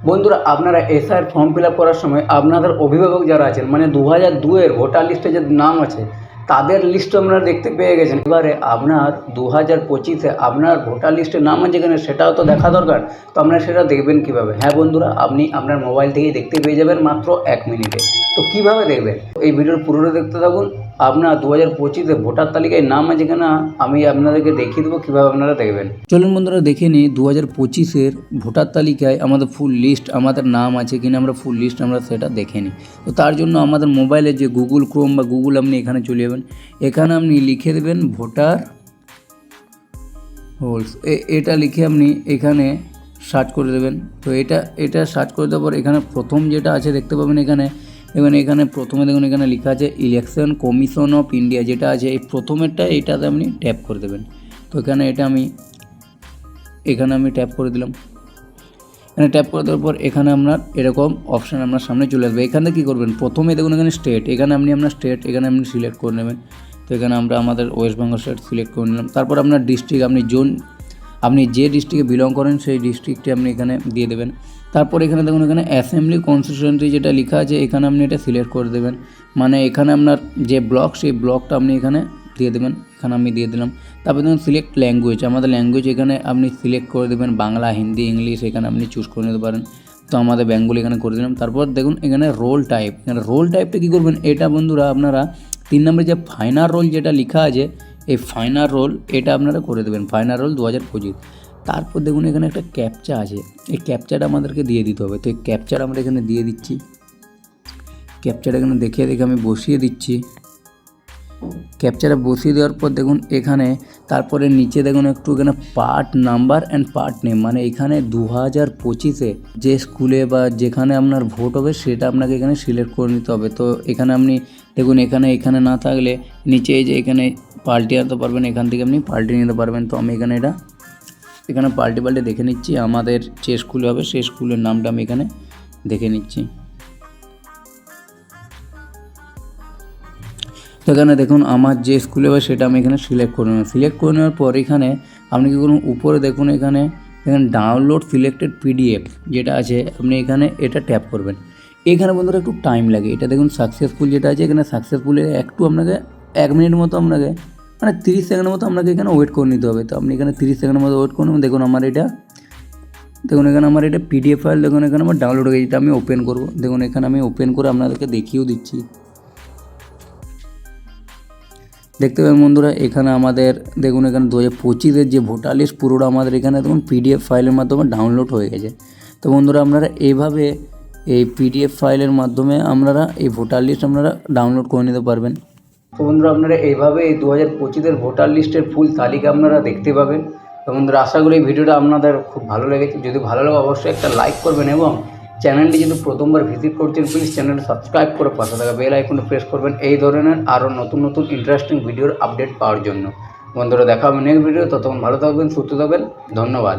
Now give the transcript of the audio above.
বন্ধুরা, আপনারা এসআইয়ের ফর্ম ফিল আপ করার সময় আপনাদের অভিভাবক যারা আছেন, মানে 2002-এর ভোটার লিস্টে যে নাম আছে তাদের লিস্ট আপনারা দেখতে পেয়ে গেছেন। এবারে আপনার 2025-এ আপনার ভোটার লিস্টে নাম আছে কিনা সেটাও তো দেখা দরকার। তো আপনারা সেটা দেখবেন কীভাবে? হ্যাঁ বন্ধুরা, আপনি আপনার মোবাইল থেকেই দেখতে পেয়ে যাবেন মাত্র 1 মিনিটে। তো কীভাবে দেখবেন? এই ভিডিওর পুরোটা দেখতে থাকুন। আপনার 2025-এ ভোটার তালিকায় নাম আছে কিনা আমি আপনাদেরকে দেখিয়ে দেবো কীভাবে আপনারা দেখবেন। চলুন বন্ধুরা, দেখে নিই 2025-এর ভোটার তালিকায় আমাদের ফুল লিস্ট, আমাদের নাম আছে কিনা আমরা ফুল লিস্ট আমরা সেটা দেখে নিই। তো তার জন্য আমাদের মোবাইলে যে গুগল ক্রোম বা গুগল আপনি এখানে চলে যাবেন। এখানে আপনি লিখে দেবেন ভোটার হোলস, এটা লিখে আপনি এখানে সার্চ করে দেবেন। তো এটা সার্চ করে দেওয়ার পর এখানে প্রথম যেটা আছে দেখতে পাবেন এখানে প্রথমে দেখুন এখানে লেখা আছে ইলেকশন কমিশন অফ ইন্ডিয়া, যেটা আছে এই প্রথমেরটা, এটাতে আপনি ট্যাপ করে দেবেন। তো এখানে আমি ট্যাপ করে দিলাম। এখানে ট্যাপ করে দেওয়ার পর এখানে আপনার এরকম অপশান আপনার সামনে চলে আসবে। এখানে কী করবেন? প্রথমে দেখুন এখানে স্টেট, এখানে আপনার স্টেট এখানে আপনি সিলেক্ট করে নেবেন। তো এখানে আমরা আমাদের ওয়েস্ট বেঙ্গল স্টেট সিলেক্ট করে নিলাম। তারপর আপনার ডিস্ট্রিক্ট, আপনি যে ডিস্ট্রিক্টে বিলং করেন সেই ডিস্ট্রিক্টে আপনি এখানে দিয়ে দেবেন। তারপর এখানে দেখুন এখানে অ্যাসেম্বলি কনস্টিটিউয়েন্সি যেটা লেখা আছে এখানে আপনি এটা সিলেক্ট করে দেবেন। মানে এখানে আপনার যে ব্লক সেই ব্লকটা আপনি এখানে দিয়ে দেবেন। এখানে আমি দিয়ে দিলাম। তারপর দেখুন সিলেক্ট ল্যাঙ্গুয়েজ, আমাদের ল্যাঙ্গুয়েজ এখানে আপনি সিলেক্ট করে দেবেন, বাংলা, হিন্দি, ইংলিশ এখানে আপনি চুজ করে নিতে পারেন। তো আমাদের বেঙ্গলি এখানে করে দিলাম। তারপর দেখুন এখানে রোল টাইপ, এখানে রোল টাইপটা কী করবেন? এটা বন্ধুরা আপনারা 3 নম্বরে যে ফাইনাল রোল যেটা লেখা আছে এই ফাইনাল রোল এটা আপনারা করে দেবেন, ফাইনাল রোল 2025। তারপর দেখুন এখানে একটা ক্যাপচা আছে, এই ক্যাপচাটা আমাদেরকে দিয়ে দিতে হবে। তো এই ক্যাপচাটা আমরা এখানে দিয়ে দিচ্ছি। ক্যাপচাটা এখানে দেখে আমি বসিয়ে দিচ্ছি। ক্যাপচারে বসিয়ে দেওয়ার পর দেখুন এখানে তারপরে নিচে দেখুন একটু এখানে part number and part name, মানে এখানে 2025-এ যে স্কুলে বা যেখানে আপনার ভোট হবে সেটা আপনাকে এখানে সিলেক্ট করে নিতে হবে। তো এখানে আপনি দেখুন এখানে না থাকলে নিচে এই যে এখানে পাল্টে আনতে পারবেন, এখান থেকে আপনি পাল্টে নিতে পারবেন। তো আমি এখানে পাল্টে দেখে নিচ্ছি আমাদের যে স্কুলে হবে সেই স্কুলের নামটা আমি এখানে দেখে নিচ্ছি। তো এখানে দেখুন আমার যে স্কুলে হবে সেটা আমি এখানে সিলেক্ট করে নেব। সিলেক্ট করে নেওয়ার পর এখানে আপনি কী করুন, উপরে দেখুন এখানে ডাউনলোড সিলেক্টেড পিডিএফ যেটা আছে আপনি এখানে এটা ট্যাপ করবেন। এখানে বন্ধুরা একটু টাইম লাগে, এটা দেখুন সাকসেসফুল যেটা আছে এখানে সাকসেসফুলে একটু আপনাকে 1 মিনিট মতো আপনাকে মানে 30 সেকেন্ডের মতো আপনাকে এখানে ওয়েট করে নিতে হবে। তো আপনি এখানে 30 সেকেন্ডের মতো ওয়েট করুন। দেখুন এখানে আমার এটা পিডিএফ ফাইল দেখুন এখানে আমার ডাউনলোড হয়ে গেছে। এটা আমি ওপেন করব। দেখুন এখানে আমি ওপেন করে আপনাদেরকে দেখিয়েও দিচ্ছি। দেখতে পাবেন বন্ধুরা এখানে আমাদের দেখুন এখানে 2025-এর যে ভোটার লিস্ট পুরোটা আমাদের এখানে দেখুন পিডিএফ ফাইলের মাধ্যমে ডাউনলোড হয়ে গেছে। তো বন্ধুরা আপনারা এইভাবে এই পিডিএফ ফাইলের মাধ্যমে আপনারা এই ভোটার লিস্ট আপনারা ডাউনলোড করে নিতে পারবেন। তো বন্ধুরা আপনারা এইভাবে এই 2025-এর ভোটার লিস্টের ফুল তালিকা আপনারা দেখতে পাবেন। তো বন্ধুরা আশা করি এই ভিডিওটা আপনাদের খুব ভালো লেগেছে। যদি ভালো লাগে অবশ্যই একটা লাইক করবেন এবং চ্যানেলটি যদি প্রথমবার ভিজিট করছেন প্লিজ চ্যানেলটি সাবস্ক্রাইব করে পাশে থাকা বেল আইকনে প্রেস করবেন এই ধরনের আরও নতুন ইন্টারেস্টিং ভিডিওর আপডেট পাওয়ার জন্য। বন্ধুরা দেখা হবে নেক্সট ভিডিও, ততক্ষণ ভালো থাকবেন, সুস্থ থাকবেন, ধন্যবাদ।